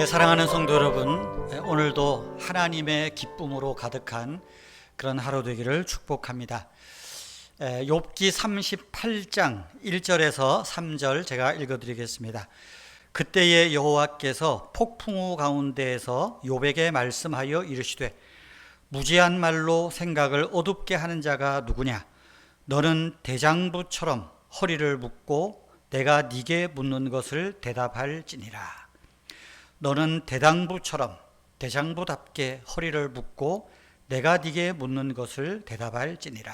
사랑하는 성도 여러분, 오늘도 하나님의 기쁨으로 가득한 그런 하루 되기를 축복합니다. 욥기 38장 1절에서 3절 제가 읽어드리겠습니다. 그때에 여호와께서 폭풍우 가운데에서 욥에게 말씀하여 이르시되 무지한 말로 생각을 어둡게 하는 자가 누구냐? 너는 대장부처럼 허리를 묶고 내가 네게 묻는 것을 대답할지니라. 너는 대장부답게 허리를 묶고 내가 네게 묻는 것을 대답할지니라.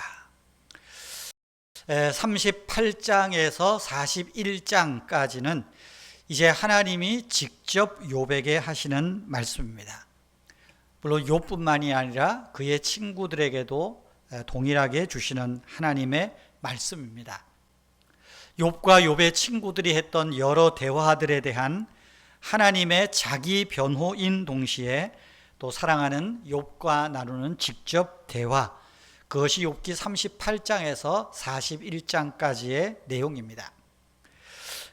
38장에서 41장까지는 이제 하나님이 직접 욥에게 하시는 말씀입니다. 물론 욥뿐만이 아니라 그의 친구들에게도 동일하게 주시는 하나님의 말씀입니다. 욥과 욥의 친구들이 했던 여러 대화들에 대한 하나님의 자기 변호인 동시에 또 사랑하는 욥과 나누는 직접 대화, 그것이 욥기 38장에서 41장까지의 내용입니다.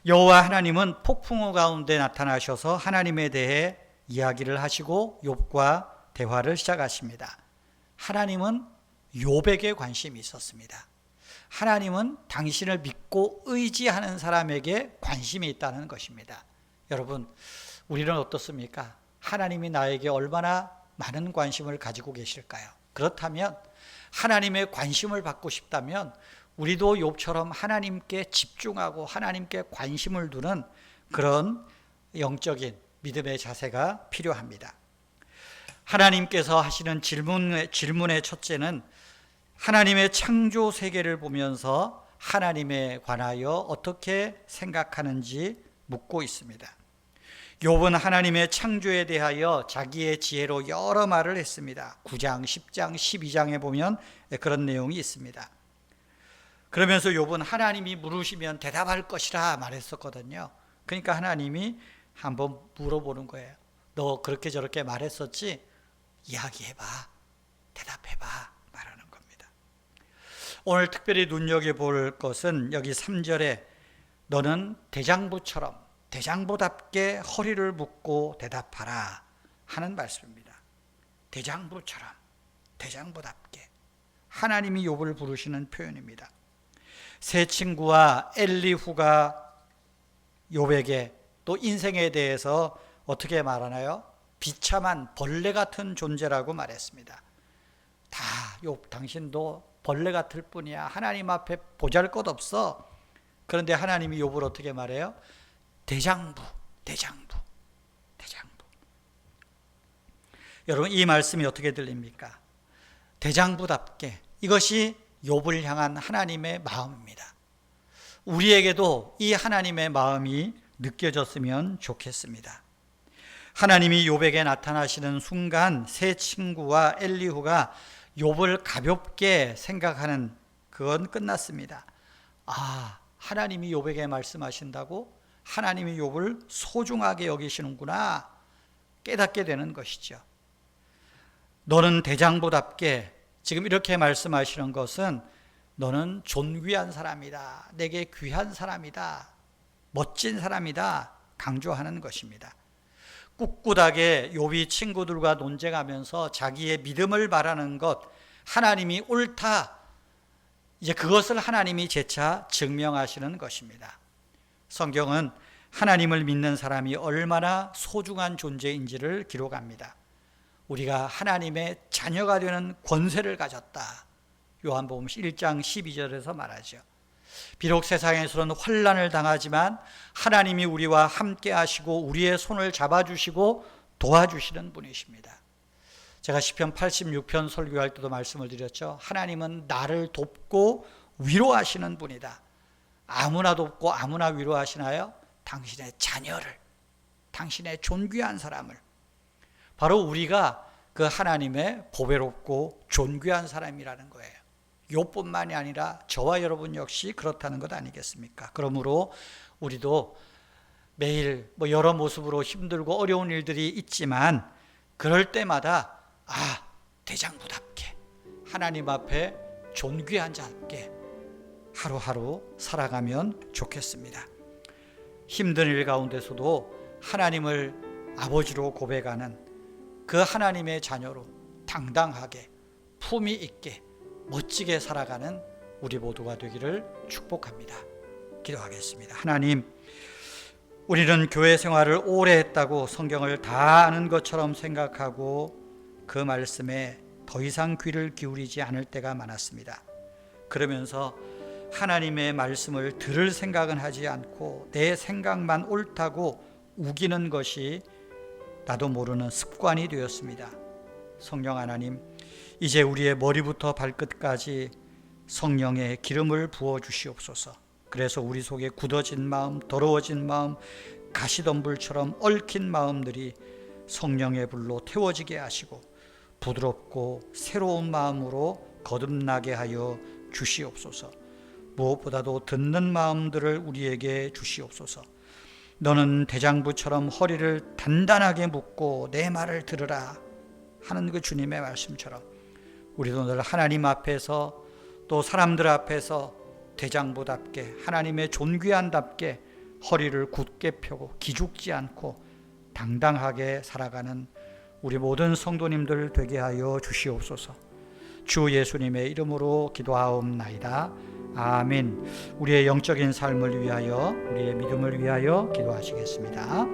여호와 하나님은 폭풍우 가운데 나타나셔서 하나님에 대해 이야기를 하시고 욥과 대화를 시작하십니다. 하나님은 욥에게 관심이 있었습니다. 하나님은 당신을 믿고 의지하는 사람에게 관심이 있다는 것입니다. 여러분, 우리는 어떻습니까? 하나님이 나에게 얼마나 많은 관심을 가지고 계실까요? 그렇다면 하나님의 관심을 받고 싶다면 우리도 욥처럼 하나님께 집중하고 하나님께 관심을 두는 그런 영적인 믿음의 자세가 필요합니다. 하나님께서 하시는 질문의 첫째는 하나님의 창조 세계를 보면서 하나님에 관하여 어떻게 생각하는지 묻고 있습니다. 욥은 하나님의 창조에 대하여 자기의 지혜로 여러 말을 했습니다. 9장, 10장, 12장에 보면 그런 내용이 있습니다. 그러면서 욥은 하나님이 물으시면 대답할 것이라 말했었거든요. 그러니까 하나님이 한번 물어보는 거예요. 너 그렇게 저렇게 말했었지? 이야기해봐, 대답해봐 말하는 겁니다. 오늘 특별히 눈여겨볼 것은 여기 3절에 너는 대장부답게 허리를 묶고 대답하라 하는 말씀입니다. 대장부답게 하나님이 욥을 부르시는 표현입니다. 세 친구와 엘리후가 욥에게 또 인생에 대해서 어떻게 말하나요? 비참한 벌레 같은 존재라고 말했습니다. 다 욥 당신도 벌레 같을 뿐이야. 하나님 앞에 보잘것없어. 그런데 하나님이 욥을 어떻게 말해요? 대장부. 여러분, 이 말씀이 어떻게 들립니까? 대장부답게, 이것이 욥을 향한 하나님의 마음입니다. 우리에게도 이 하나님의 마음이 느껴졌으면 좋겠습니다. 하나님이 욥에게 나타나시는 순간 세 친구와 엘리후가 욥을 가볍게 생각하는 그건 끝났습니다. 하나님이 욥에게 말씀하신다고? 하나님이 욥을 소중하게 여기시는구나 깨닫게 되는 것이죠. 너는 대장부답게, 지금 이렇게 말씀하시는 것은 너는 존귀한 사람이다, 내게 귀한 사람이다, 멋진 사람이다 강조하는 것입니다. 꿋꿋하게 욥이 친구들과 논쟁하면서 자기의 믿음을 바라는 것, 하나님이 옳다, 이제 그것을 하나님이 재차 증명하시는 것입니다. 성경은 하나님을 믿는 사람이 얼마나 소중한 존재인지를 기록합니다. 우리가 하나님의 자녀가 되는 권세를 가졌다. 요한복음 1장 12절에서 말하죠. 비록 세상에서는 환난을 당하지만 하나님이 우리와 함께 하시고 우리의 손을 잡아주시고 도와주시는 분이십니다. 제가 시편 86편 설교할 때도 말씀을 드렸죠. 하나님은 나를 돕고 위로하시는 분이다. 아무나 돕고 아무나 위로하시나요? 당신의 자녀를, 당신의 존귀한 사람을. 바로 우리가 그 하나님의 보배롭고 존귀한 사람이라는 거예요. 욥뿐만이 아니라 저와 여러분 역시 그렇다는 것 아니겠습니까? 그러므로 우리도 매일 여러 모습으로 힘들고 어려운 일들이 있지만 그럴 때마다 대장부답게, 하나님 앞에 존귀한 자답게 하루하루 살아가면 좋겠습니다. 힘든 일 가운데서도 하나님을 아버지로 고백하는 그 하나님의 자녀로 당당하게 품위 있게 멋지게 살아가는 우리 모두가 되기를 축복합니다. 기도하겠습니다. 하나님, 우리는 교회 생활을 오래 했다고 성경을 다 아는 것처럼 생각하고 그 말씀에 더 이상 귀를 기울이지 않을 때가 많았습니다. 그러면서 하나님의 말씀을 들을 생각은 하지 않고 내 생각만 옳다고 우기는 것이 나도 모르는 습관이 되었습니다. 성령 하나님, 이제 우리의 머리부터 발끝까지 성령의 기름을 부어 주시옵소서. 그래서 우리 속에 굳어진 마음, 더러워진 마음, 가시덤불처럼 얽힌 마음들이 성령의 불로 태워지게 하시고 부드럽고 새로운 마음으로 거듭나게 하여 주시옵소서. 무엇보다도 듣는 마음들을 우리에게 주시옵소서. 너는 대장부처럼 허리를 단단하게 묶고 내 말을 들으라 하는 그 주님의 말씀처럼 우리도 늘 하나님 앞에서 또 사람들 앞에서 대장부답게 하나님의 존귀한답게 허리를 굳게 펴고 기죽지 않고 당당하게 살아가는 우리 모든 성도님들 되게 하여 주시옵소서. 주 예수님의 이름으로 기도하옵나이다. 아멘. 우리의 영적인 삶을 위하여, 우리의 믿음을 위하여 기도하시겠습니다.